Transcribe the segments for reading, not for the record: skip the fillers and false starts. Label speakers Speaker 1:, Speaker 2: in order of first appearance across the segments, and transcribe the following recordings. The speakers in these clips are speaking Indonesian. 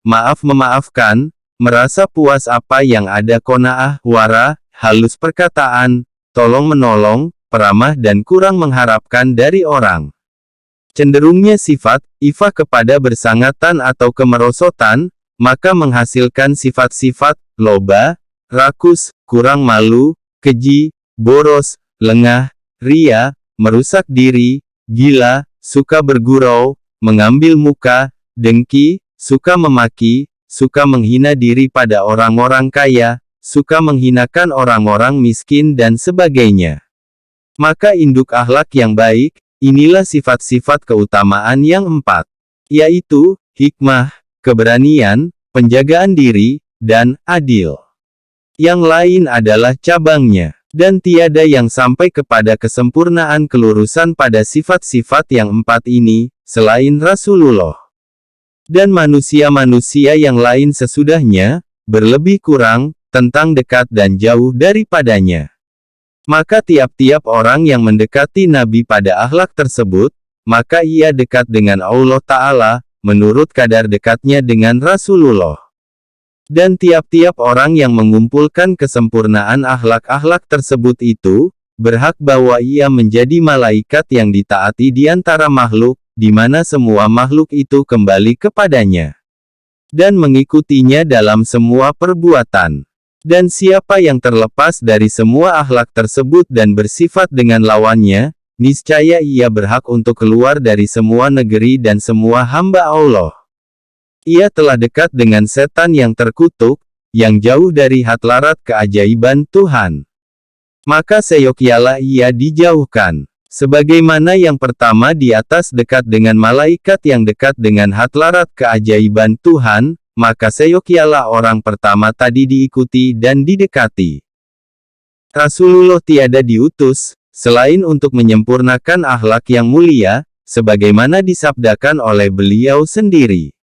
Speaker 1: maaf memaafkan, merasa puas apa yang ada, qanaah, wara, halus perkataan, tolong-menolong, peramah dan kurang mengharapkan dari orang. Cenderungnya sifat, ifah kepada bersangatan atau kemerosotan, maka menghasilkan sifat-sifat, loba, rakus, kurang malu, keji, boros, lengah, ria, merusak diri, gila, suka bergurau, mengambil muka, dengki, suka memaki, suka menghina diri pada orang-orang kaya, suka menghinakan orang-orang miskin dan sebagainya. Maka induk akhlak yang baik, inilah sifat-sifat keutamaan yang 4, yaitu, hikmah, keberanian, penjagaan diri, dan adil. Yang lain adalah cabangnya. Dan tiada yang sampai kepada kesempurnaan kelurusan pada sifat-sifat yang 4 ini, selain Rasulullah. Dan manusia-manusia yang lain sesudahnya, berlebih kurang, tentang dekat dan jauh daripadanya. Maka tiap-tiap orang yang mendekati Nabi pada akhlak tersebut, maka ia dekat dengan Allah Ta'ala, menurut kadar dekatnya dengan Rasulullah. Dan tiap-tiap orang yang mengumpulkan kesempurnaan akhlak-akhlak tersebut itu, berhak bahwa ia menjadi malaikat yang ditaati di antara makhluk, di mana semua makhluk itu kembali kepadanya. Dan mengikutinya dalam semua perbuatan. Dan siapa yang terlepas dari semua akhlak tersebut dan bersifat dengan lawannya, niscaya ia berhak untuk keluar dari semua negeri dan semua hamba Allah. Ia telah dekat dengan setan yang terkutuk, yang jauh dari hatlarat keajaiban Tuhan. Maka seyogyanya ia dijauhkan. Sebagaimana yang pertama di atas dekat dengan malaikat yang dekat dengan hatlarat keajaiban Tuhan, maka seyogyanya orang pertama tadi diikuti dan didekati. Rasulullah tiada diutus, selain untuk menyempurnakan akhlak yang mulia, sebagaimana disabdakan oleh beliau sendiri.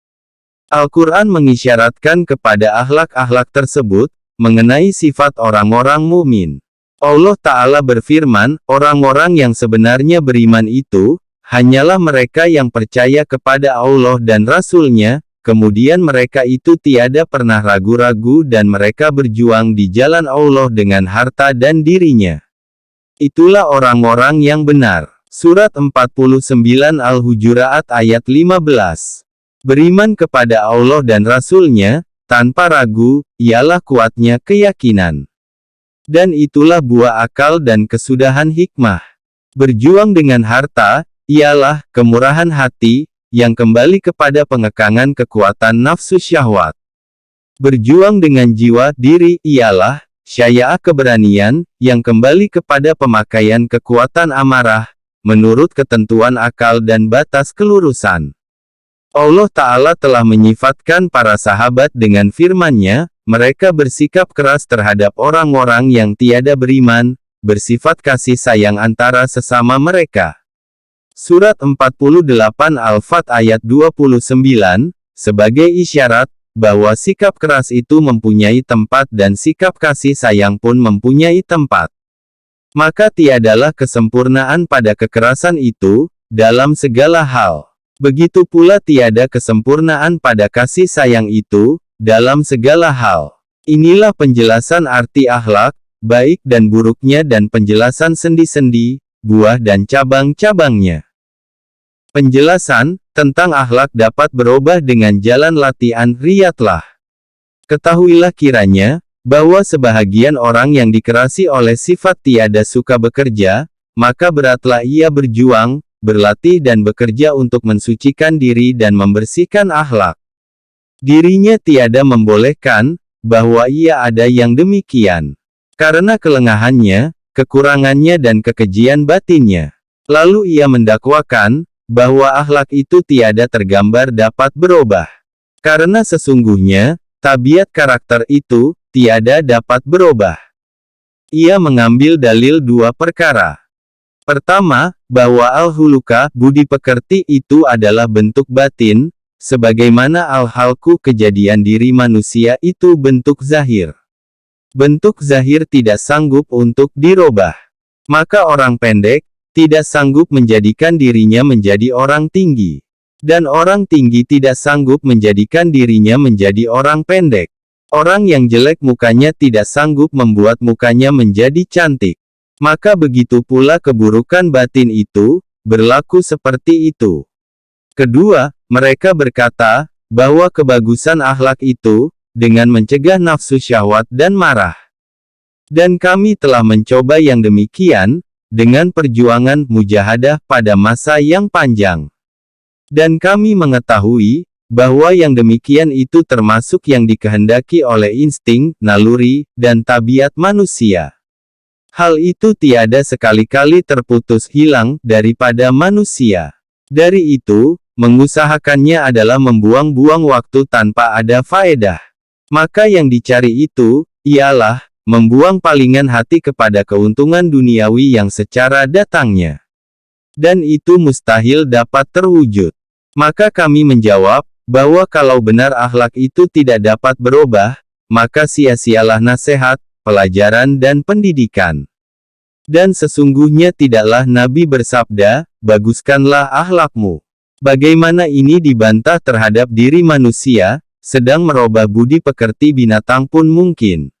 Speaker 1: Al-Quran mengisyaratkan kepada akhlak-akhlak tersebut, mengenai sifat orang-orang mukmin. Allah Ta'ala berfirman, orang-orang yang sebenarnya beriman itu, hanyalah mereka yang percaya kepada Allah dan Rasul-Nya, kemudian mereka itu tiada pernah ragu-ragu dan mereka berjuang di jalan Allah dengan harta dan dirinya. Itulah orang-orang yang benar. Surat 49 Al-Hujurat ayat 15. Beriman kepada Allah dan Rasul-Nya, tanpa ragu, ialah kuatnya keyakinan. Dan itulah buah akal dan kesudahan hikmah. Berjuang dengan harta, ialah kemurahan hati, yang kembali kepada pengekangan kekuatan nafsu syahwat. Berjuang dengan jiwa diri, ialah syaja'ah keberanian, yang kembali kepada pemakaian kekuatan amarah, menurut ketentuan akal dan batas kelurusan. Allah Ta'ala telah menyifatkan para sahabat dengan firman-Nya, mereka bersikap keras terhadap orang-orang yang tiada beriman, bersifat kasih sayang antara sesama mereka. Surat 48 Al-Fat ayat 29, sebagai isyarat, bahwa sikap keras itu mempunyai tempat dan sikap kasih sayang pun mempunyai tempat. Maka tiadalah kesempurnaan pada kekerasan itu, dalam segala hal. Begitu pula tiada kesempurnaan pada kasih sayang itu, dalam segala hal. Inilah penjelasan arti akhlak, baik dan buruknya dan penjelasan sendi-sendi, buah dan cabang-cabangnya. Penjelasan tentang akhlak dapat berubah dengan jalan latihan riyadlah. Ketahuilah kiranya, bahwa sebahagian orang yang dikerasi oleh sifat tiada suka bekerja, maka beratlah ia berjuang, berlatih dan bekerja untuk mensucikan diri dan membersihkan akhlak. Dirinya tiada membolehkan, bahwa ia ada yang demikian. Karena kelengahannya, kekurangannya dan kekejian batinnya. Lalu ia mendakwakan, bahwa akhlak itu tiada tergambar dapat berubah. Karena sesungguhnya, tabiat karakter itu, tiada dapat berubah. Ia mengambil dalil dua perkara. Pertama, bahwa al-huluka, budi pekerti itu adalah bentuk batin, sebagaimana al-halku kejadian diri manusia itu bentuk zahir. Bentuk zahir tidak sanggup untuk dirubah. Maka orang pendek, tidak sanggup menjadikan dirinya menjadi orang tinggi. Dan orang tinggi tidak sanggup menjadikan dirinya menjadi orang pendek. Orang yang jelek mukanya tidak sanggup membuat mukanya menjadi cantik. Maka begitu pula keburukan batin itu, berlaku seperti itu. Kedua, mereka berkata, bahwa kebagusan akhlak itu, dengan mencegah nafsu syahwat dan marah. Dan kami telah mencoba yang demikian, dengan perjuangan mujahadah pada masa yang panjang. Dan kami mengetahui, bahwa yang demikian itu termasuk yang dikehendaki oleh insting, naluri, dan tabiat manusia. Hal itu tiada sekali-kali terputus hilang daripada manusia. Dari itu, mengusahakannya adalah membuang-buang waktu tanpa ada faedah. Maka yang dicari itu, ialah, membuang palingan hati kepada keuntungan duniawi yang secara datangnya. Dan itu mustahil dapat terwujud. Maka kami menjawab, bahwa kalau benar akhlak itu tidak dapat berubah, maka sia-sialah nasihat, pelajaran dan pendidikan. Dan sesungguhnya tidaklah Nabi bersabda, baguskanlah akhlakmu. Bagaimana ini dibantah terhadap diri manusia, sedang merubah budi pekerti binatang pun mungkin.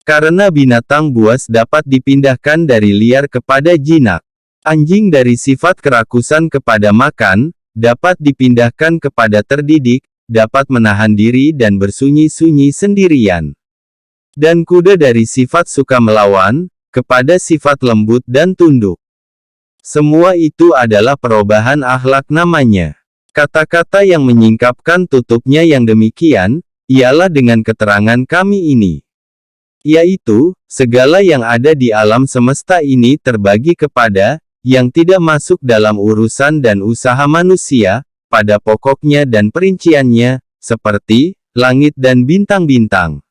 Speaker 1: Karena binatang buas dapat dipindahkan dari liar kepada jinak. Anjing dari sifat kerakusan kepada makan, dapat dipindahkan kepada terdidik, dapat menahan diri dan bersunyi-sunyi sendirian. Dan kuda dari sifat suka melawan, kepada sifat lembut dan tunduk. Semua itu adalah perubahan akhlak namanya. Kata-kata yang menyingkapkan tutupnya yang demikian, ialah dengan keterangan kami ini. Yaitu, segala yang ada di alam semesta ini terbagi kepada, yang tidak masuk dalam urusan dan usaha manusia, pada pokoknya dan perinciannya, seperti, langit dan bintang-bintang.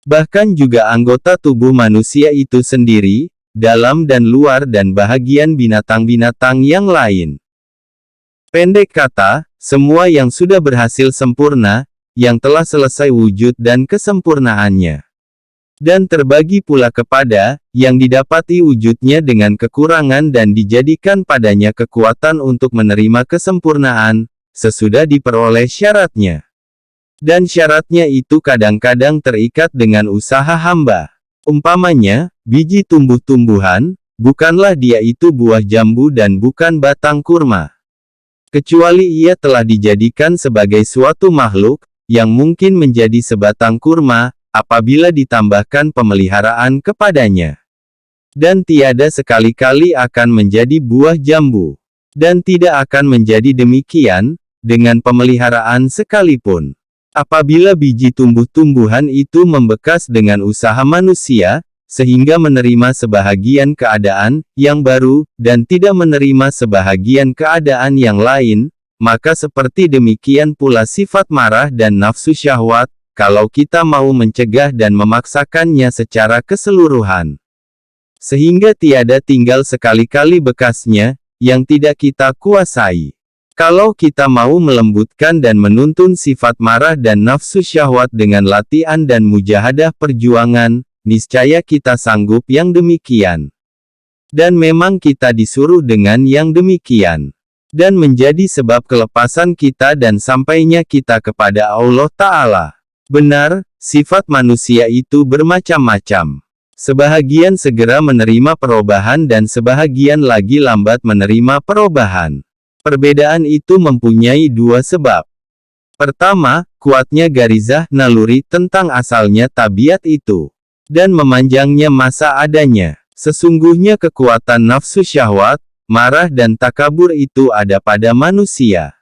Speaker 1: Bahkan juga anggota tubuh manusia itu sendiri, dalam dan luar dan bahagian binatang-binatang yang lain. Pendek kata, semua yang sudah berhasil sempurna, yang telah selesai wujud dan kesempurnaannya. Dan terbagi pula kepada, yang didapati wujudnya dengan kekurangan dan dijadikan padanya kekuatan untuk menerima kesempurnaan, sesudah diperoleh syaratnya. Dan syaratnya itu kadang-kadang terikat dengan usaha hamba. Umpamanya, biji tumbuh-tumbuhan, bukanlah dia itu buah jambu dan bukan batang kurma. Kecuali ia telah dijadikan sebagai suatu makhluk, yang mungkin menjadi sebatang kurma, apabila ditambahkan pemeliharaan kepadanya. Dan tiada sekali-kali akan menjadi buah jambu. Dan tidak akan menjadi demikian, dengan pemeliharaan sekalipun. Apabila biji tumbuh-tumbuhan itu membekas dengan usaha manusia, sehingga menerima sebahagian keadaan yang baru, dan tidak menerima sebahagian keadaan yang lain, maka seperti demikian pula sifat marah dan nafsu syahwat, kalau kita mau mencegah dan memaksakannya secara keseluruhan. Sehingga tiada tinggal sekali-kali bekasnya, yang tidak kita kuasai. Kalau kita mau melembutkan dan menuntun sifat marah dan nafsu syahwat dengan latihan dan mujahadah perjuangan, niscaya kita sanggup yang demikian. Dan memang kita disuruh dengan yang demikian. Dan menjadi sebab kelepasan kita dan sampainya kita kepada Allah Ta'ala. Benar, sifat manusia itu bermacam-macam. Sebahagian segera menerima perubahan dan sebahagian lagi lambat menerima perubahan. Perbedaan itu mempunyai dua sebab. Pertama, kuatnya garizah naluri tentang asalnya tabiat itu. Dan memanjangnya masa adanya. Sesungguhnya kekuatan nafsu syahwat, marah dan takabur itu ada pada manusia.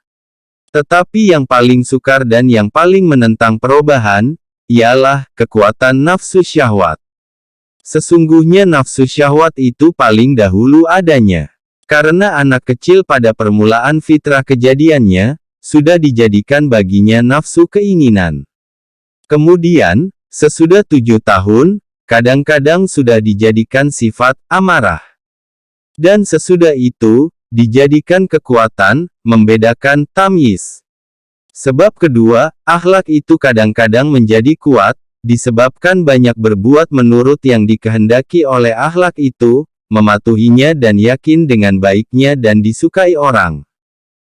Speaker 1: Tetapi yang paling sukar dan yang paling menentang perubahan, ialah kekuatan nafsu syahwat. Sesungguhnya nafsu syahwat itu paling dahulu adanya. Karena anak kecil pada permulaan fitrah kejadiannya, sudah dijadikan baginya nafsu keinginan. Kemudian, sesudah 7 tahun, kadang-kadang sudah dijadikan sifat amarah. Dan sesudah itu, dijadikan kekuatan, membedakan tamyiz. Sebab kedua, akhlak itu kadang-kadang menjadi kuat, disebabkan banyak berbuat menurut yang dikehendaki oleh akhlak itu, mematuhinya dan yakin dengan baiknya dan disukai orang.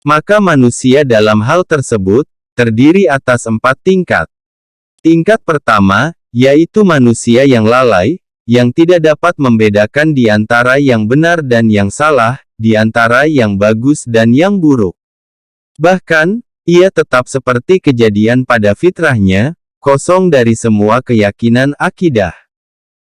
Speaker 1: Maka manusia dalam hal tersebut, terdiri atas 4 tingkat. Tingkat pertama, yaitu manusia yang lalai, yang tidak dapat membedakan di antara yang benar dan yang salah, di antara yang bagus dan yang buruk. Bahkan, ia tetap seperti kejadian pada fitrahnya, kosong dari semua keyakinan akidah.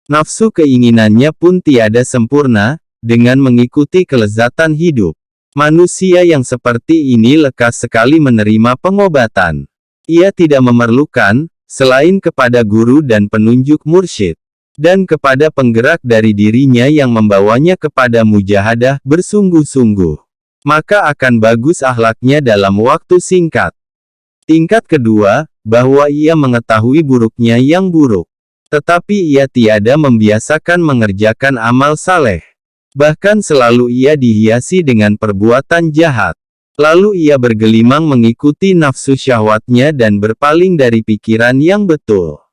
Speaker 1: Nafsu keinginannya pun tiada sempurna, dengan mengikuti kelezatan hidup. Manusia yang seperti ini lekas sekali menerima pengobatan. Ia tidak memerlukan, selain kepada guru dan penunjuk mursyid, dan kepada penggerak dari dirinya yang membawanya kepada mujahadah bersungguh-sungguh. Maka akan bagus akhlaknya dalam waktu singkat. Tingkat kedua, bahwa ia mengetahui buruknya yang buruk. Tetapi ia tiada membiasakan mengerjakan amal saleh. Bahkan selalu ia dihiasi dengan perbuatan jahat. Lalu ia bergelimang mengikuti nafsu syahwatnya dan berpaling dari pikiran yang betul.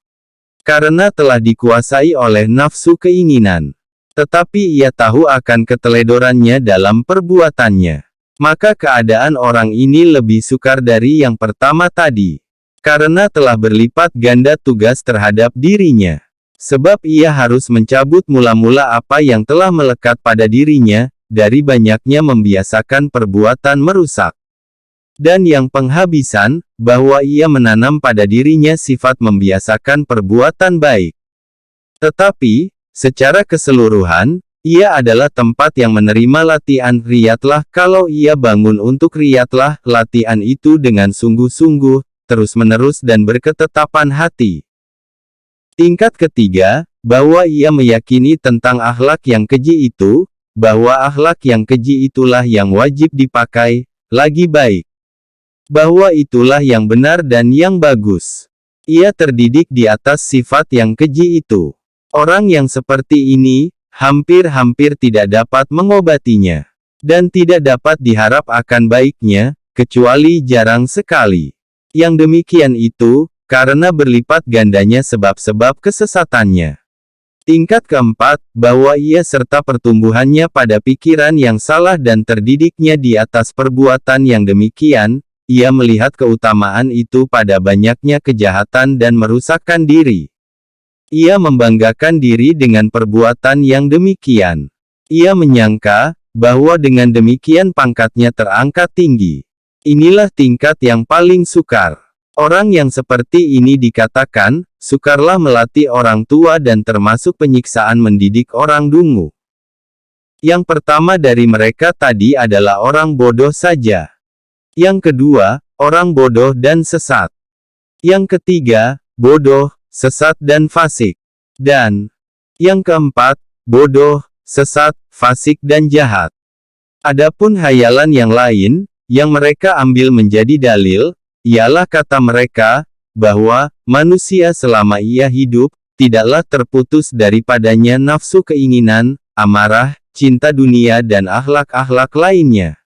Speaker 1: Karena telah dikuasai oleh nafsu keinginan. Tetapi ia tahu akan keteledorannya dalam perbuatannya. Maka keadaan orang ini lebih sukar dari yang pertama tadi. Karena telah berlipat ganda tugas terhadap dirinya. Sebab ia harus mencabut mula-mula apa yang telah melekat pada dirinya, dari banyaknya membiasakan perbuatan merusak. Dan yang penghabisan, bahwa ia menanam pada dirinya sifat membiasakan perbuatan baik. Tetapi, secara keseluruhan, ia adalah tempat yang menerima latihan riyadlah. Kalau ia bangun untuk riyadlah, latihan itu dengan sungguh-sungguh, terus-menerus dan berketetapan hati. Tingkat ketiga, bahwa ia meyakini tentang akhlak yang keji itu, bahwa akhlak yang keji itulah yang wajib dipakai, lagi baik. Bahwa itulah yang benar dan yang bagus. Ia terdidik di atas sifat yang keji itu. Orang yang seperti ini, hampir-hampir tidak dapat mengobatinya. Dan tidak dapat diharap akan baiknya, kecuali jarang sekali. Yang demikian itu, karena berlipat gandanya sebab-sebab kesesatannya. Tingkat keempat, bahwa ia serta pertumbuhannya pada pikiran yang salah dan terdidiknya di atas perbuatan yang demikian, ia melihat keutamaan itu pada banyaknya kejahatan dan merusakkan diri. Ia membanggakan diri dengan perbuatan yang demikian. Ia menyangka, bahwa dengan demikian pangkatnya terangkat tinggi. Inilah tingkat yang paling sukar. Orang yang seperti ini dikatakan, sukarlah melatih orang tua dan termasuk penyiksaan mendidik orang dungu. Yang pertama dari mereka tadi adalah orang bodoh saja. Yang kedua, orang bodoh dan sesat. Yang ketiga, bodoh, sesat dan fasik. Dan yang keempat, bodoh, sesat, fasik dan jahat. Adapun hayalan yang lain, yang mereka ambil menjadi dalil, ialah kata mereka, bahwa manusia selama ia hidup, tidaklah terputus daripadanya nafsu keinginan, amarah, cinta dunia dan akhlak-akhlak lainnya.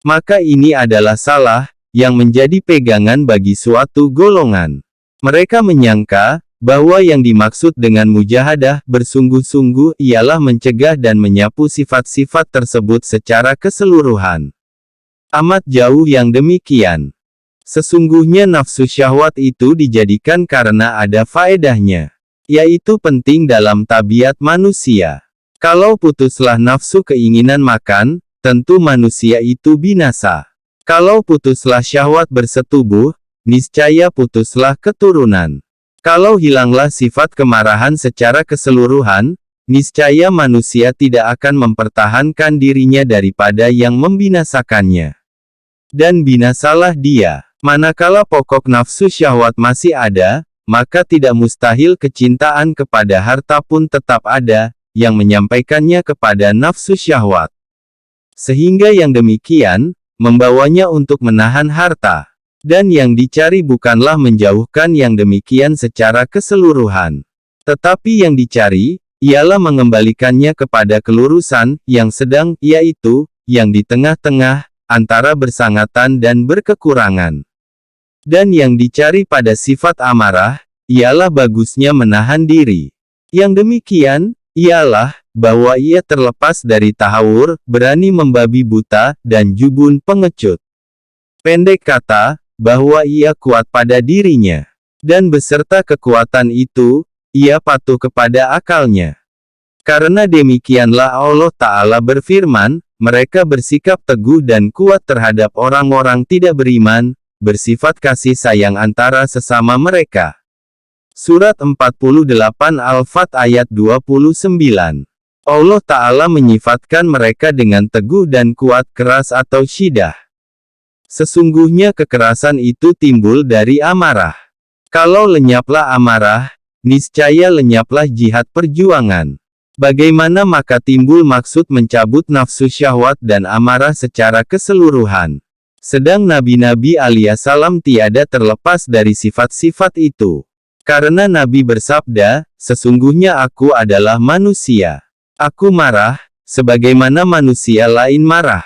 Speaker 1: Maka ini adalah salah, yang menjadi pegangan bagi suatu golongan. Mereka menyangka, bahwa yang dimaksud dengan mujahadah bersungguh-sungguh ialah mencegah dan menyapu sifat-sifat tersebut secara keseluruhan. Amat jauh yang demikian. Sesungguhnya nafsu syahwat itu dijadikan karena ada faedahnya, yaitu penting dalam tabiat manusia. Kalau putuslah nafsu keinginan makan, tentu manusia itu binasa. Kalau putuslah syahwat bersetubuh, niscaya putuslah keturunan. Kalau hilanglah sifat kemarahan secara keseluruhan, niscaya manusia tidak akan mempertahankan dirinya daripada yang membinasakannya. Dan binasalah dia. Manakala pokok nafsu syahwat masih ada, maka tidak mustahil kecintaan kepada harta pun tetap ada, yang menyampaikannya kepada nafsu syahwat. Sehingga yang demikian, membawanya untuk menahan harta. Dan yang dicari bukanlah menjauhkan yang demikian secara keseluruhan. Tetapi yang dicari, ialah mengembalikannya kepada kelurusan, yang sedang, yaitu, yang di tengah-tengah, antara bersangatan dan berkekurangan. Dan yang dicari pada sifat amarah, ialah bagusnya menahan diri. Yang demikian, ialah, bahwa ia terlepas dari tahawur, berani membabi buta, dan jubun pengecut. Pendek kata, bahwa ia kuat pada dirinya. Dan beserta kekuatan itu, ia patuh kepada akalnya. Karena demikianlah Allah Ta'ala berfirman, mereka bersikap teguh dan kuat terhadap orang-orang tidak beriman, bersifat kasih sayang antara sesama mereka. Surat 48 Al-Fat ayat 29. Allah Ta'ala menyifatkan mereka dengan teguh dan kuat keras atau syiddah. Sesungguhnya kekerasan itu timbul dari amarah. Kalau lenyaplah amarah, niscaya lenyaplah jihad perjuangan. Bagaimana maka timbul maksud mencabut nafsu syahwat dan amarah secara keseluruhan. Sedang nabi-nabi alaihissalam tiada terlepas dari sifat-sifat itu. Karena Nabi bersabda, sesungguhnya aku adalah manusia. Aku marah, sebagaimana manusia lain marah.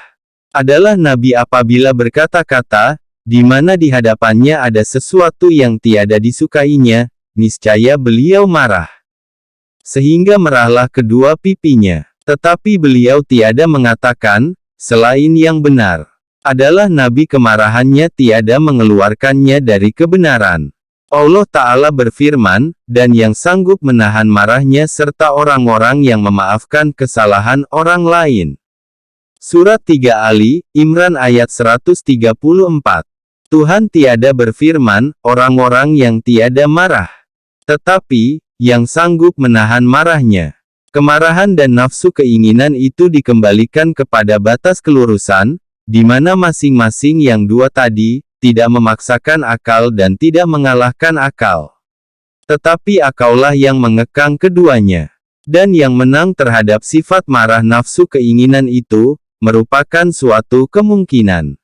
Speaker 1: Adalah Nabi apabila berkata-kata, di mana di hadapannya ada sesuatu yang tiada disukainya, niscaya beliau marah. Sehingga merahlah kedua pipinya. Tetapi beliau tiada mengatakan, selain yang benar. Adalah Nabi kemarahannya tiada mengeluarkannya dari kebenaran. Allah Ta'ala berfirman, dan yang sanggup menahan marahnya serta orang-orang yang memaafkan kesalahan orang lain. Surat 3 Ali, Imran ayat 134. Tuhan tiada berfirman, orang-orang yang tiada marah. Tetapi, yang sanggup menahan marahnya. Kemarahan dan nafsu keinginan itu dikembalikan kepada batas kelurusan, di mana masing-masing yang dua tadi, tidak memaksakan akal dan tidak mengalahkan akal. Tetapi akallah yang mengekang keduanya. Dan yang menang terhadap sifat marah nafsu keinginan itu, merupakan suatu kemungkinan.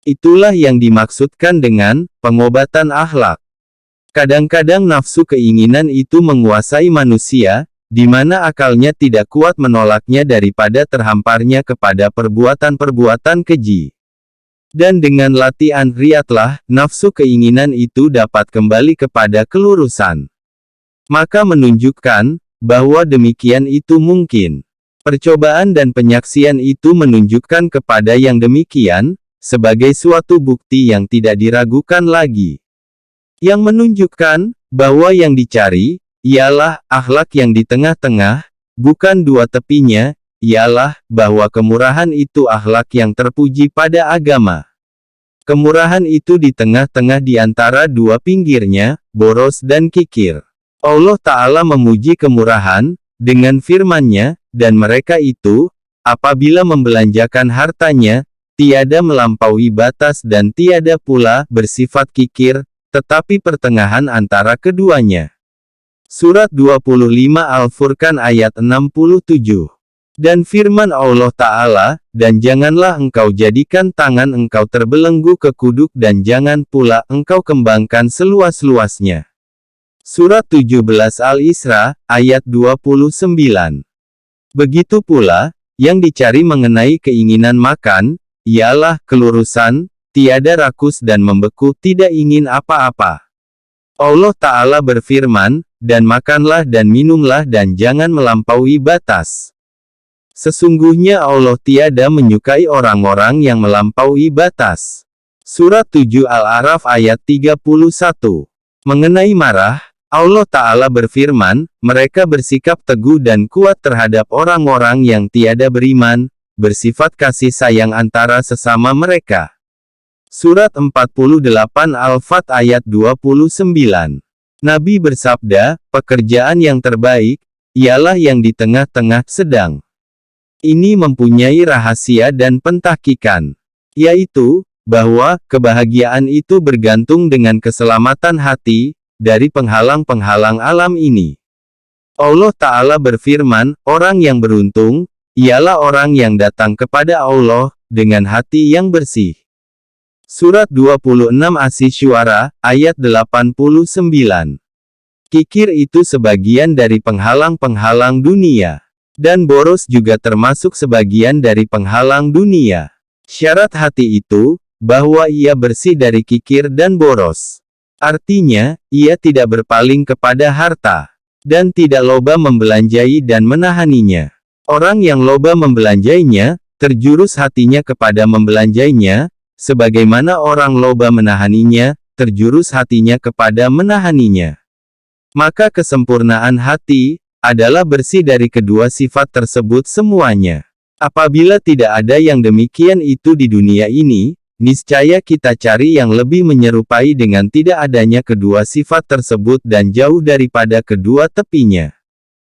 Speaker 1: Itulah yang dimaksudkan dengan pengobatan akhlak. Kadang-kadang nafsu keinginan itu menguasai manusia, di mana akalnya tidak kuat menolaknya daripada terhamparnya kepada perbuatan-perbuatan keji. Dan dengan latihan riyadlah, nafsu keinginan itu dapat kembali kepada kelurusan. Maka menunjukkan, bahwa demikian itu mungkin. Percobaan dan penyaksian itu menunjukkan kepada yang demikian, sebagai suatu bukti yang tidak diragukan lagi. Yang menunjukkan, bahwa yang dicari, ialah, akhlak yang di tengah-tengah, bukan dua tepinya, ialah, bahwa kemurahan itu akhlak yang terpuji pada agama. Kemurahan itu di tengah-tengah di antara dua pinggirnya, boros dan kikir. Allah Ta'ala memuji kemurahan, dengan firman-Nya, dan mereka itu, apabila membelanjakan hartanya, tiada melampaui batas dan tiada pula bersifat kikir, tetapi pertengahan antara keduanya. Surat 25 Al-Furqan ayat 67. Dan firman Allah Ta'ala, dan janganlah engkau jadikan tangan engkau terbelenggu ke kuduk dan jangan pula engkau kembangkan seluas-luasnya. Surat 17 Al-Isra, ayat 29. Begitu pula, yang dicari mengenai keinginan makan, ialah kelurusan, tiada rakus dan membeku tidak ingin apa-apa. Allah Ta'ala berfirman, dan makanlah dan minumlah dan jangan melampaui batas. Sesungguhnya Allah tiada menyukai orang-orang yang melampaui batas. Surat 7 Al-A'raf ayat 31. Mengenai marah, Allah Ta'ala berfirman, mereka bersikap teguh dan kuat terhadap orang-orang yang tiada beriman, bersifat kasih sayang antara sesama mereka. Surat 48 Al-Fat ayat 29. Nabi bersabda, pekerjaan yang terbaik, ialah yang di tengah-tengah sedang. Ini mempunyai rahasia dan pentahkikan. Yaitu, bahwa, kebahagiaan itu bergantung dengan keselamatan hati, dari penghalang-penghalang alam ini. Allah Ta'ala berfirman, orang yang beruntung, ialah orang yang datang kepada Allah, dengan hati yang bersih. Surat 26 Asy-Syu'ara, ayat 89. Kikir itu sebagian dari penghalang-penghalang dunia. Dan boros juga termasuk sebagian dari penghalang dunia. Syarat hati itu, bahwa ia bersih dari kikir dan boros. Artinya, ia tidak berpaling kepada harta, dan tidak loba membelanjai dan menahaninya. Orang yang loba membelanjainya, terjurus hatinya kepada membelanjainya, sebagaimana orang loba menahaninya, terjurus hatinya kepada menahaninya. Maka kesempurnaan hati, adalah bersih dari kedua sifat tersebut semuanya. Apabila tidak ada yang demikian itu di dunia ini, niscaya kita cari yang lebih menyerupai dengan tidak adanya kedua sifat tersebut dan jauh daripada kedua tepinya.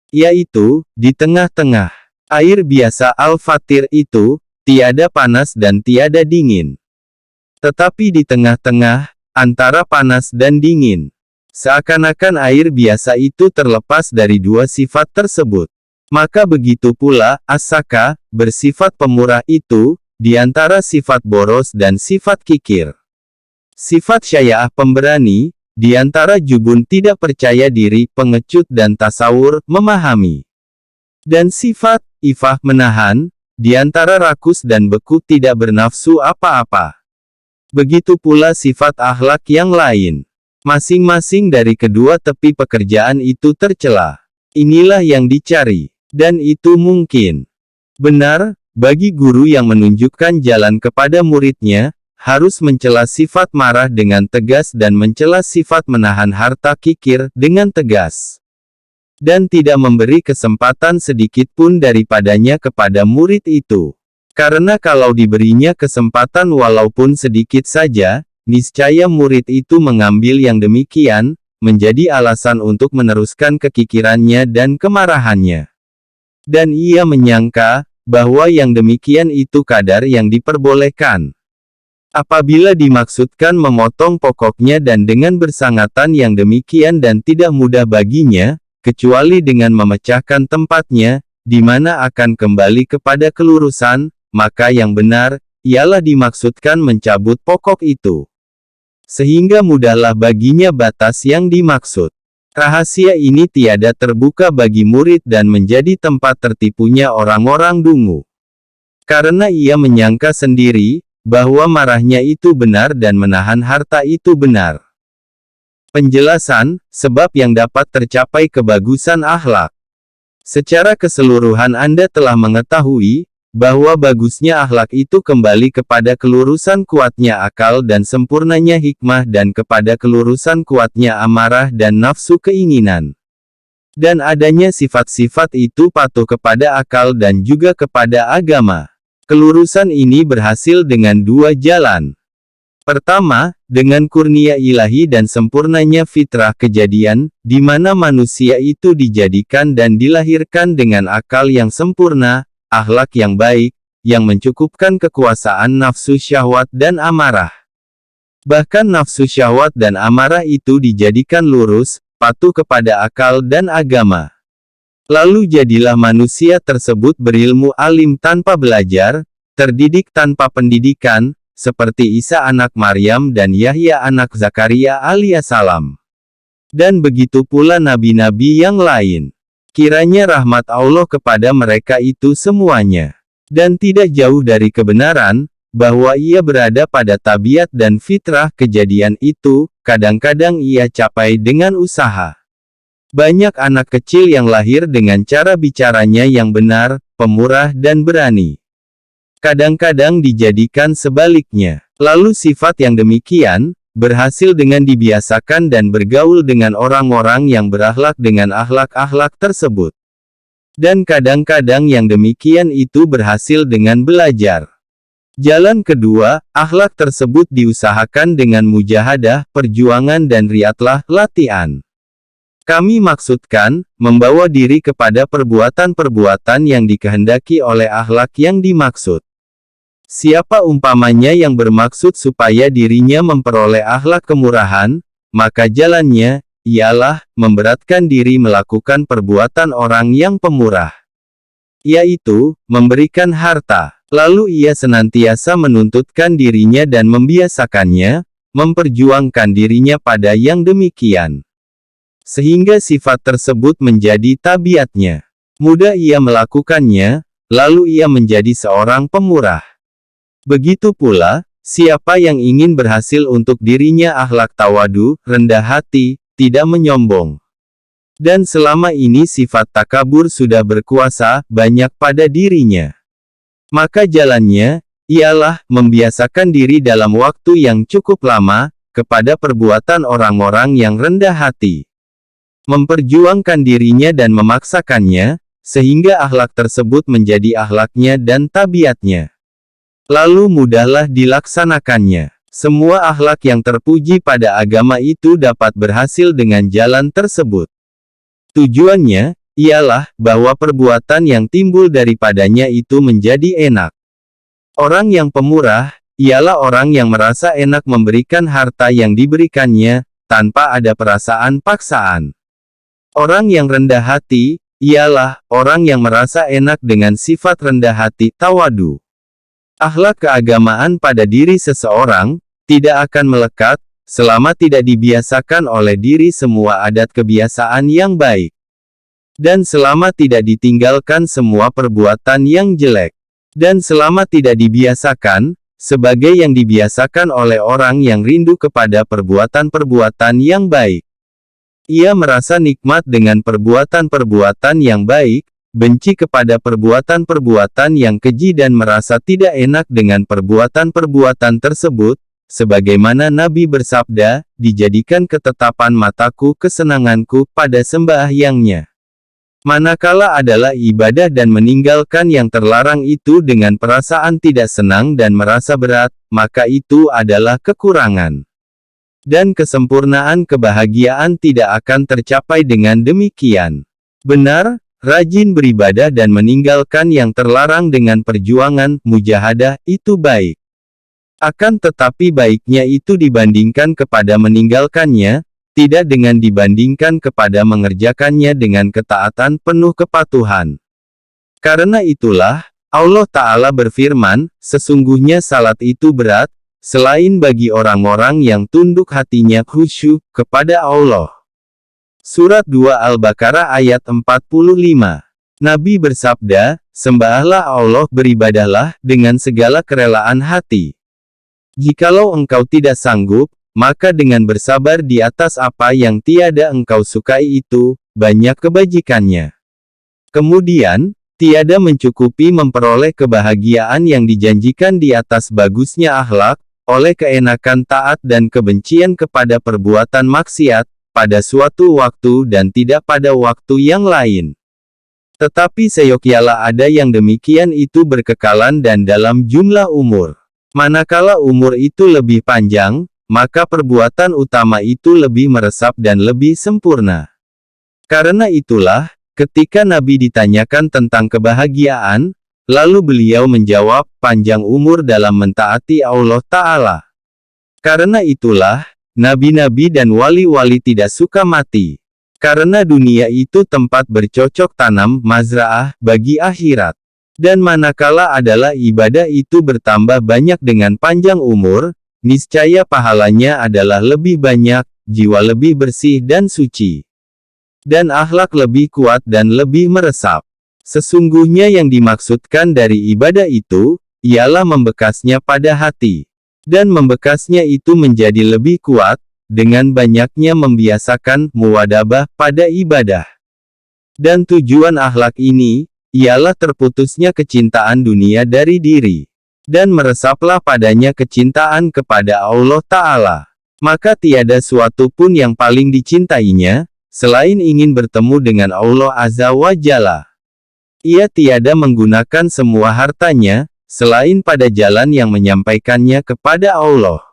Speaker 1: Yaitu, di tengah-tengah. Air biasa Al-Fatir itu, tiada panas dan tiada dingin. Tetapi di tengah-tengah, antara panas dan dingin. Seakan-akan air biasa itu terlepas dari dua sifat tersebut. Maka begitu pula, As-Saka, bersifat pemurah itu, di antara sifat boros dan sifat kikir. Sifat Syai'ah pemberani, di antara jubun tidak percaya diri, pengecut dan tasawur, memahami. Dan sifat Ifah menahan, di antara rakus dan beku tidak bernafsu apa-apa. Begitu pula sifat akhlak yang lain. Masing-masing dari kedua tepi pekerjaan itu tercela. Inilah yang dicari. Dan itu mungkin. Benar, bagi guru yang menunjukkan jalan kepada muridnya, harus mencela sifat marah dengan tegas dan mencela sifat menahan harta kikir dengan tegas. Dan tidak memberi kesempatan sedikit pun daripadanya kepada murid itu. Karena kalau diberinya kesempatan walaupun sedikit saja, niscaya murid itu mengambil yang demikian, menjadi alasan untuk meneruskan kekikirannya dan kemarahannya. Dan ia menyangka, bahwa yang demikian itu kadar yang diperbolehkan. Apabila dimaksudkan memotong pokoknya dan dengan bersangatan yang demikian dan tidak mudah baginya, kecuali dengan memecahkan tempatnya, di mana akan kembali kepada kelurusan, maka yang benar, ialah dimaksudkan mencabut pokok itu. Sehingga mudahlah baginya batas yang dimaksud. Rahasia ini tiada terbuka bagi murid dan menjadi tempat tertipunya orang-orang dungu. Karena ia menyangka sendiri, bahwa marahnya itu benar dan menahan harta itu benar. Penjelasan, sebab yang dapat tercapai kebagusan akhlak. Secara keseluruhan Anda telah mengetahui, bahwa bagusnya akhlak itu kembali kepada kelurusan kuatnya akal dan sempurnanya hikmah dan kepada kelurusan kuatnya amarah dan nafsu keinginan. Dan adanya sifat-sifat itu patuh kepada akal dan juga kepada agama. Kelurusan ini berhasil dengan dua jalan. Pertama, dengan kurnia ilahi dan sempurnanya fitrah kejadian, di mana manusia itu dijadikan dan dilahirkan dengan akal yang sempurna, akhlak yang baik, yang mencukupkan kekuasaan nafsu syahwat dan amarah. Bahkan nafsu syahwat dan amarah itu dijadikan lurus, patuh kepada akal dan agama. Lalu jadilah manusia tersebut berilmu alim tanpa belajar, terdidik tanpa pendidikan, seperti Isa anak Maryam dan Yahya anak Zakaria alaihissalam. Dan begitu pula nabi-nabi yang lain. Kiranya rahmat Allah kepada mereka itu semuanya. Dan tidak jauh dari kebenaran, bahwa ia berada pada tabiat dan fitrah kejadian itu, kadang-kadang ia capai dengan usaha. Banyak anak kecil yang lahir dengan cara bicaranya yang benar, pemurah dan berani. Kadang-kadang dijadikan sebaliknya. Lalu sifat yang demikian, berhasil dengan dibiasakan dan bergaul dengan orang-orang yang berakhlak dengan akhlak-akhlak tersebut. Dan kadang-kadang yang demikian itu berhasil dengan belajar. Jalan kedua, akhlak tersebut diusahakan dengan mujahadah, perjuangan dan riatlah, latihan. Kami maksudkan, membawa diri kepada perbuatan-perbuatan yang dikehendaki oleh akhlak yang dimaksud. Siapa umpamanya yang bermaksud supaya dirinya memperoleh akhlak kemurahan, maka jalannya, ialah, memberatkan diri melakukan perbuatan orang yang pemurah. Yaitu, memberikan harta. Lalu ia senantiasa menuntutkan dirinya dan membiasakannya, memperjuangkan dirinya pada yang demikian. Sehingga sifat tersebut menjadi tabiatnya. Mudah ia melakukannya, lalu ia menjadi seorang pemurah. Begitu pula, siapa yang ingin berhasil untuk dirinya akhlak tawadu, rendah hati, tidak menyombong. Dan selama ini sifat takabur sudah berkuasa, banyak pada dirinya. Maka jalannya, ialah membiasakan diri dalam waktu yang cukup lama, kepada perbuatan orang-orang yang rendah hati. Memperjuangkan dirinya dan memaksakannya, sehingga akhlak tersebut menjadi akhlaknya dan tabiatnya. Lalu mudahlah dilaksanakannya. Semua akhlak yang terpuji pada agama itu dapat berhasil dengan jalan tersebut. Tujuannya, ialah, bahwa perbuatan yang timbul daripadanya itu menjadi enak. Orang yang pemurah, ialah orang yang merasa enak memberikan harta yang diberikannya, tanpa ada perasaan paksaan. Orang yang rendah hati, ialah, orang yang merasa enak dengan sifat rendah hati tawadu. Akhlak keagamaan pada diri seseorang, tidak akan melekat, selama tidak dibiasakan oleh diri semua adat kebiasaan yang baik. Dan selama tidak ditinggalkan semua perbuatan yang jelek. Dan selama tidak dibiasakan, sebagai yang dibiasakan oleh orang yang rindu kepada perbuatan-perbuatan yang baik. Ia merasa nikmat dengan perbuatan-perbuatan yang baik, benci kepada perbuatan-perbuatan yang keji dan merasa tidak enak dengan perbuatan-perbuatan tersebut, sebagaimana Nabi bersabda, dijadikan ketetapan mataku kesenanganku pada sembahyangnya. Manakala adalah ibadah dan meninggalkan yang terlarang itu dengan perasaan tidak senang dan merasa berat, maka itu adalah kekurangan. Dan kesempurnaan kebahagiaan tidak akan tercapai dengan demikian. Benar, rajin beribadah dan meninggalkan yang terlarang dengan perjuangan, mujahadah, itu baik. Akan tetapi baiknya itu dibandingkan kepada meninggalkannya, tidak dengan dibandingkan kepada mengerjakannya dengan ketaatan penuh kepatuhan. Karena itulah, Allah Ta'ala berfirman, sesungguhnya salat itu berat, selain bagi orang-orang yang tunduk hatinya khusyuk kepada Allah. Surat 2 Al-Baqarah ayat 45. Nabi bersabda, sembahlah Allah, beribadahlah, dengan segala kerelaan hati. Jikalau engkau tidak sanggup, maka dengan bersabar di atas apa yang tiada engkau sukai itu, banyak kebajikannya. Kemudian, tiada mencukupi memperoleh kebahagiaan yang dijanjikan di atas bagusnya akhlak, oleh keenakan taat dan kebencian kepada perbuatan maksiat, pada suatu waktu dan tidak pada waktu yang lain. Tetapi seyogyanya ada yang demikian itu berkekalan dan dalam jumlah umur. Manakala umur itu lebih panjang, maka perbuatan utama itu lebih meresap dan lebih sempurna. Karena itulah, ketika Nabi ditanyakan tentang kebahagiaan, lalu beliau menjawab, panjang umur dalam mentaati Allah Ta'ala. Karena itulah, nabi-nabi dan wali-wali tidak suka mati. Karena dunia itu tempat bercocok tanam, mazra'ah, bagi akhirat. Dan manakala adalah ibadah itu bertambah banyak dengan panjang umur, niscaya pahalanya adalah lebih banyak, jiwa lebih bersih dan suci. Dan akhlak lebih kuat dan lebih meresap. Sesungguhnya yang dimaksudkan dari ibadah itu, ialah membekasnya pada hati. Dan membekasnya itu menjadi lebih kuat, dengan banyaknya membiasakan muwadabah pada ibadah. Dan tujuan akhlak ini, ialah terputusnya kecintaan dunia dari diri. Dan meresaplah padanya kecintaan kepada Allah Ta'ala. Maka tiada suatu pun yang paling dicintainya, selain ingin bertemu dengan Allah Azza wa Jalla. Ia tiada menggunakan semua hartanya, selain pada jalan yang menyampaikannya kepada Allah.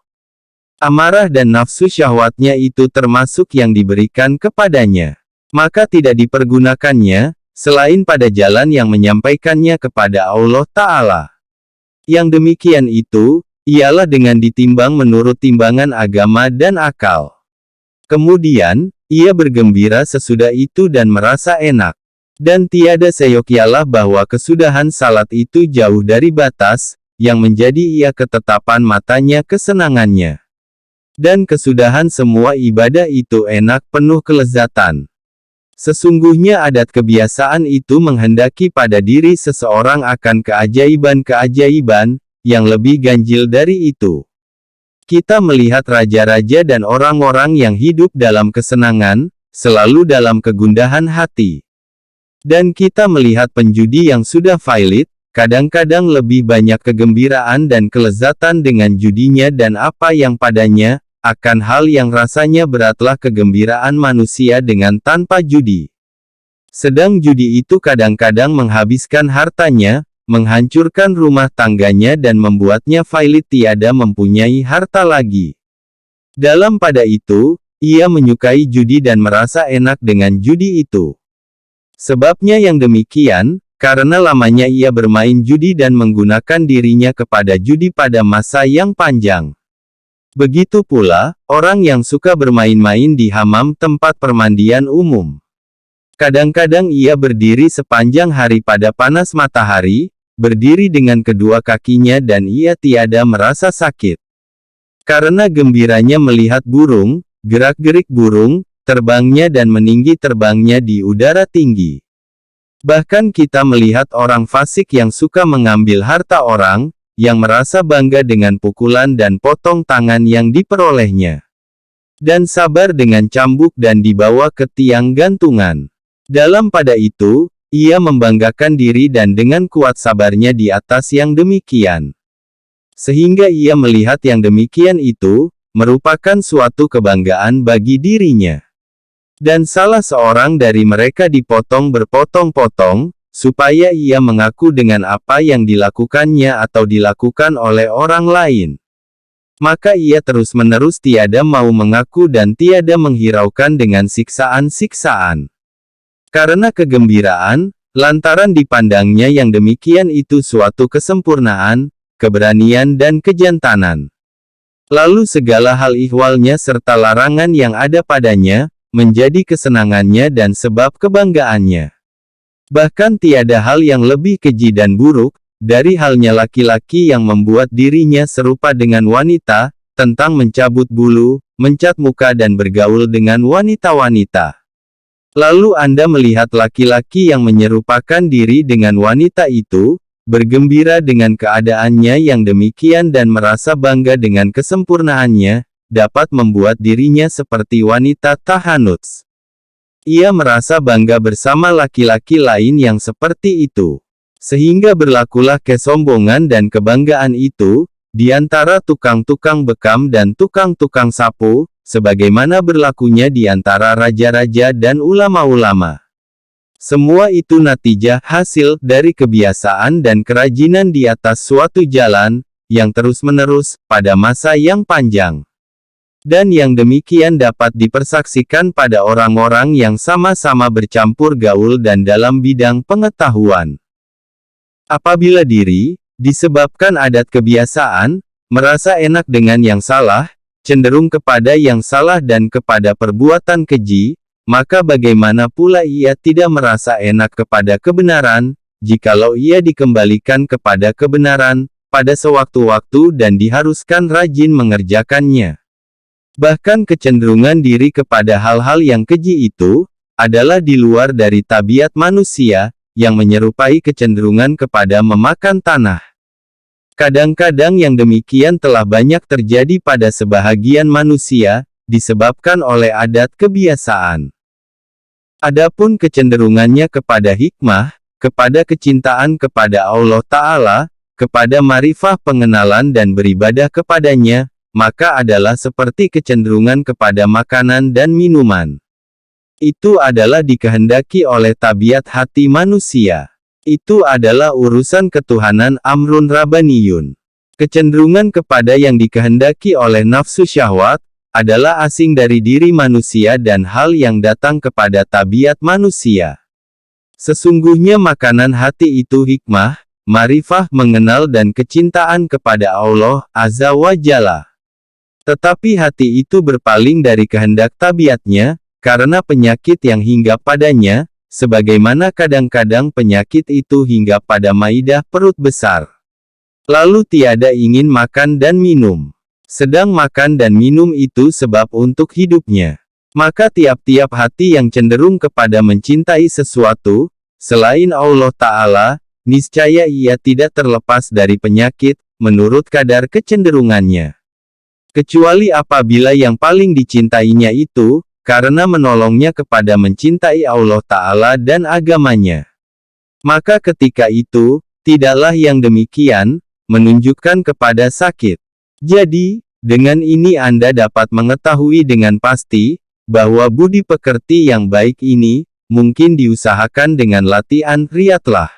Speaker 1: Amarah dan nafsu syahwatnya itu termasuk yang diberikan kepadanya. Maka tidak dipergunakannya, selain pada jalan yang menyampaikannya kepada Allah Ta'ala. Yang demikian itu, ialah dengan ditimbang menurut timbangan agama dan akal. Kemudian, ia bergembira sesudah itu dan merasa enak. Dan tiada seyogyanya bahwa kesudahan salat itu jauh dari batas, yang menjadi ia ketetapan matanya kesenangannya. Dan kesudahan semua ibadah itu enak penuh kelezatan. Sesungguhnya adat kebiasaan itu menghendaki pada diri seseorang akan keajaiban-keajaiban, yang lebih ganjil dari itu. Kita melihat raja-raja dan orang-orang yang hidup dalam kesenangan, selalu dalam kegundahan hati. Dan kita melihat penjudi yang sudah failit, kadang-kadang lebih banyak kegembiraan dan kelezatan dengan judinya dan apa yang padanya, akan hal yang rasanya beratlah kegembiraan manusia dengan tanpa judi. Sedang judi itu kadang-kadang menghabiskan hartanya, menghancurkan rumah tangganya dan membuatnya failit tiada mempunyai harta lagi. Dalam pada itu, ia menyukai judi dan merasa enak dengan judi itu. Sebabnya yang demikian, karena lamanya ia bermain judi dan menggunakan dirinya kepada judi pada masa yang panjang. Begitu pula, orang yang suka bermain-main di hamam tempat permandian umum. Kadang-kadang ia berdiri sepanjang hari pada panas matahari, berdiri dengan kedua kakinya dan ia tiada merasa sakit. Karena gembiranya melihat burung, gerak-gerik burung, terbangnya dan meninggi terbangnya di udara tinggi. Bahkan kita melihat orang fasik yang suka mengambil harta orang, yang merasa bangga dengan pukulan dan potong tangan yang diperolehnya. Dan sabar dengan cambuk dan dibawa ke tiang gantungan. Dalam pada itu, ia membanggakan diri dan dengan kuat sabarnya di atas yang demikian. Sehingga ia melihat yang demikian itu, merupakan suatu kebanggaan bagi dirinya. Dan salah seorang dari mereka dipotong berpotong-potong, supaya ia mengaku dengan apa yang dilakukannya atau dilakukan oleh orang lain. Maka ia terus-menerus tiada mau mengaku dan tiada menghiraukan dengan siksaan-siksaan. Karena kegembiraan, lantaran dipandangnya yang demikian itu suatu kesempurnaan, keberanian dan kejantanan. Lalu segala hal ihwalnya serta larangan yang ada padanya, menjadi kesenangannya dan sebab kebanggaannya. Bahkan tiada hal yang lebih keji dan buruk, dari halnya laki-laki yang membuat dirinya serupa dengan wanita, tentang mencabut bulu, mencat muka dan bergaul dengan wanita-wanita. Lalu Anda melihat laki-laki yang menyerupakan diri dengan wanita itu, bergembira dengan keadaannya yang demikian dan merasa bangga dengan kesempurnaannya, dapat membuat dirinya seperti wanita tahanuts. Ia merasa bangga bersama laki-laki lain yang seperti itu. Sehingga berlakulah kesombongan dan kebanggaan itu, di antara tukang-tukang bekam dan tukang-tukang sapu, sebagaimana berlakunya di antara raja-raja dan ulama-ulama. Semua itu natijah hasil dari kebiasaan dan kerajinan di atas suatu jalan, yang terus-menerus, pada masa yang panjang. Dan yang demikian dapat dipersaksikan pada orang-orang yang sama-sama bercampur gaul dan dalam bidang pengetahuan. Apabila diri, disebabkan adat kebiasaan, merasa enak dengan yang salah, cenderung kepada yang salah dan kepada perbuatan keji, maka bagaimana pula ia tidak merasa enak kepada kebenaran, jikalau ia dikembalikan kepada kebenaran, pada sewaktu-waktu dan diharuskan rajin mengerjakannya. Bahkan kecenderungan diri kepada hal-hal yang keji itu, adalah di luar dari tabiat manusia, yang menyerupai kecenderungan kepada memakan tanah. Kadang-kadang yang demikian telah banyak terjadi pada sebahagian manusia, disebabkan oleh adat kebiasaan. Adapun kecenderungannya kepada hikmah, kepada kecintaan kepada Allah Ta'ala, kepada marifah pengenalan dan beribadah kepadanya, maka adalah seperti kecenderungan kepada makanan dan minuman. Itu adalah dikehendaki oleh tabiat hati manusia. Itu adalah urusan ketuhanan amrun rabbaniyun. Kecenderungan kepada yang dikehendaki oleh nafsu syahwat, adalah asing dari diri manusia dan hal yang datang kepada tabiat manusia. Sesungguhnya makanan hati itu hikmah, marifah mengenal dan kecintaan kepada Allah Azza wa Jalla. Tetapi hati itu berpaling dari kehendak tabiatnya, karena penyakit yang hinggap padanya, sebagaimana kadang-kadang penyakit itu hinggap pada maidah perut besar. Lalu tiada ingin makan dan minum. Sedang makan dan minum itu sebab untuk hidupnya. Maka tiap-tiap hati yang cenderung kepada mencintai sesuatu, selain Allah Ta'ala, niscaya ia tidak terlepas dari penyakit, menurut kadar kecenderungannya. Kecuali apabila yang paling dicintainya itu, karena menolongnya kepada mencintai Allah Ta'ala dan agamanya. Maka ketika itu, Tidaklah yang demikian menunjukkan kepada sakit. Jadi, dengan ini Anda dapat mengetahui dengan pasti bahwa budi pekerti yang baik ini mungkin diusahakan dengan latihan riyadhah.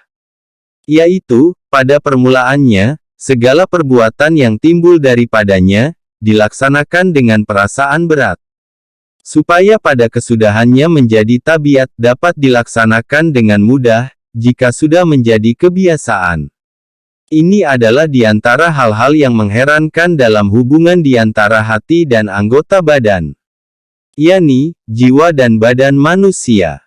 Speaker 1: Yaitu, pada permulaannya, segala perbuatan yang timbul daripadanya dilaksanakan dengan perasaan berat. Supaya pada kesudahannya menjadi tabiat dapat dilaksanakan dengan mudah, jika sudah menjadi kebiasaan. Ini adalah di antara hal-hal yang mengherankan dalam hubungan di antara hati dan anggota badan, yakni jiwa dan badan manusia.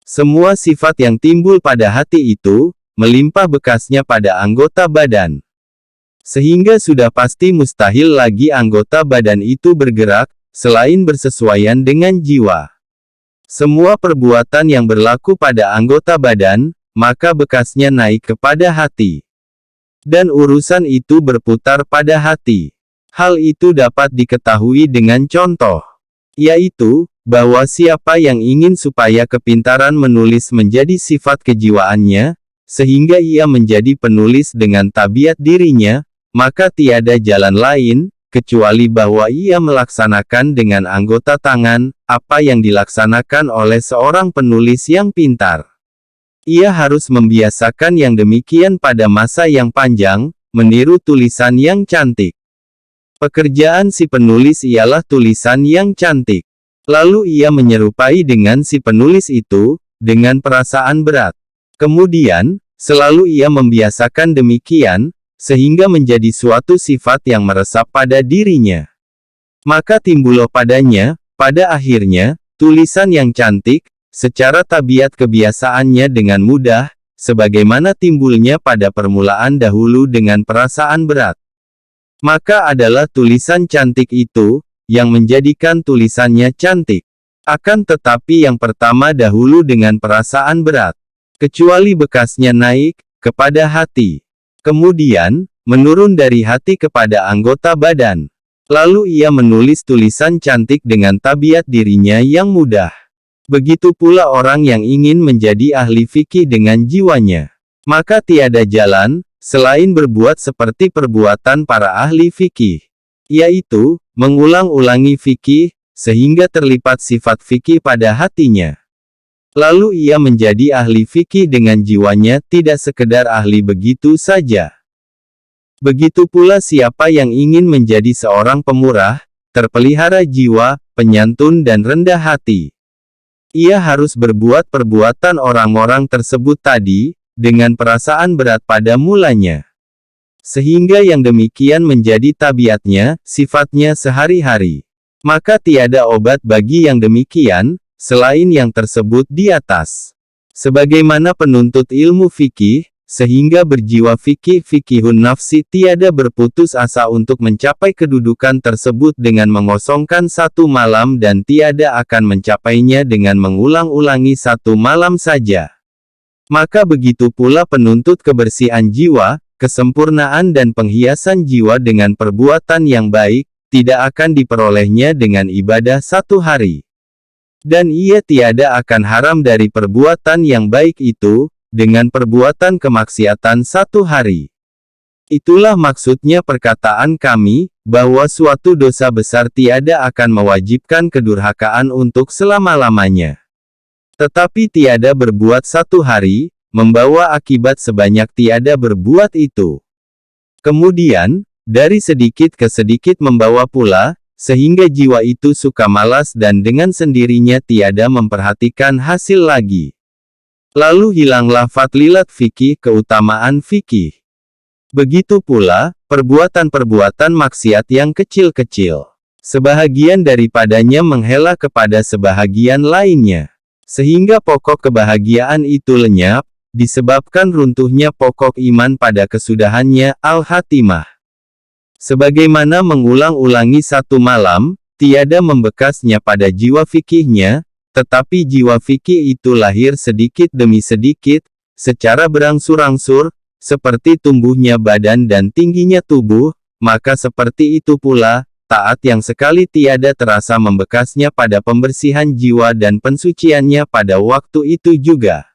Speaker 1: Semua sifat yang timbul pada hati itu melimpah bekasnya pada anggota badan. Sehingga sudah pasti mustahil lagi anggota badan itu bergerak selain bersesuaian dengan jiwa. Semua perbuatan yang berlaku pada anggota badan, maka bekasnya naik kepada hati. Dan urusan itu berputar pada hati. Hal itu dapat diketahui dengan contoh, yaitu, bahwa siapa yang ingin supaya kepintaran menulis menjadi sifat kejiwaannya, sehingga ia menjadi penulis dengan tabiat dirinya, maka tiada jalan lain, kecuali bahwa ia melaksanakan dengan anggota tangan, apa yang dilaksanakan oleh seorang penulis yang pintar. Ia harus membiasakan yang demikian pada masa yang panjang, meniru tulisan yang cantik. Pekerjaan si penulis ialah tulisan yang cantik. Lalu ia menyerupai dengan si penulis itu, dengan perasaan berat. Kemudian, selalu ia membiasakan demikian, sehingga menjadi suatu sifat yang meresap pada dirinya. Maka timbullah padanya, pada akhirnya, tulisan yang cantik, secara tabiat kebiasaannya dengan mudah, sebagaimana timbulnya pada permulaan dahulu dengan perasaan berat. Maka adalah tulisan cantik itu, yang menjadikan tulisannya cantik. Akan tetapi yang pertama dahulu dengan perasaan berat. Kecuali bekasnya naik, kepada hati. Kemudian, menurun dari hati kepada anggota badan. Lalu ia menulis tulisan cantik dengan tabiat dirinya yang mudah. Begitu pula orang yang ingin menjadi ahli fikih dengan jiwanya. Maka tiada jalan, selain berbuat seperti perbuatan para ahli fikih. Yaitu, mengulang-ulangi fikih, sehingga terlipat sifat fikih pada hatinya. Lalu ia menjadi ahli fikih dengan jiwanya, tidak sekedar ahli begitu saja. Begitu pula siapa yang ingin menjadi seorang pemurah, terpelihara jiwa, penyantun dan rendah hati. Ia harus berbuat perbuatan orang-orang tersebut tadi, dengan perasaan berat pada mulanya. Sehingga yang demikian menjadi tabiatnya, sifatnya sehari-hari. Maka tiada obat bagi yang demikian, selain yang tersebut di atas. Sebagaimana penuntut ilmu fikih, sehingga berjiwa fikihun nafsi tiada berputus asa untuk mencapai kedudukan tersebut dengan mengosongkan satu malam dan tiada akan mencapainya dengan mengulang-ulangi satu malam saja. Maka begitu pula penuntut kebersihan jiwa, kesempurnaan dan penghiasan jiwa dengan perbuatan yang baik, tidak akan diperolehnya dengan ibadah satu hari. Dan ia tiada akan haram dari perbuatan yang baik itu, dengan perbuatan kemaksiatan satu hari. Itulah maksudnya perkataan kami, bahwa suatu dosa besar tiada akan mewajibkan kedurhakaan untuk selama-lamanya. Tetapi tiada berbuat satu hari, membawa akibat sebanyak tiada berbuat itu. Kemudian, dari sedikit ke sedikit membawa pula, sehingga jiwa itu suka malas dan dengan sendirinya tiada memperhatikan hasil lagi. Lalu hilanglah fadlilat fikih, keutamaan fikih. Begitu pula, perbuatan-perbuatan maksiat yang kecil-kecil. Sebahagian daripadanya menghela kepada sebahagian lainnya. Sehingga pokok kebahagiaan itu lenyap, disebabkan runtuhnya pokok iman pada kesudahannya, al-Hatimah. Sebagaimana mengulang-ulangi satu malam, tiada membekasnya pada jiwa fikihnya, tetapi jiwa fikih itu lahir sedikit demi sedikit, secara berangsur-angsur, seperti tumbuhnya badan dan tingginya tubuh, maka seperti itu pula, taat yang sekali tiada terasa membekasnya pada pembersihan jiwa dan pensuciannya pada waktu itu juga.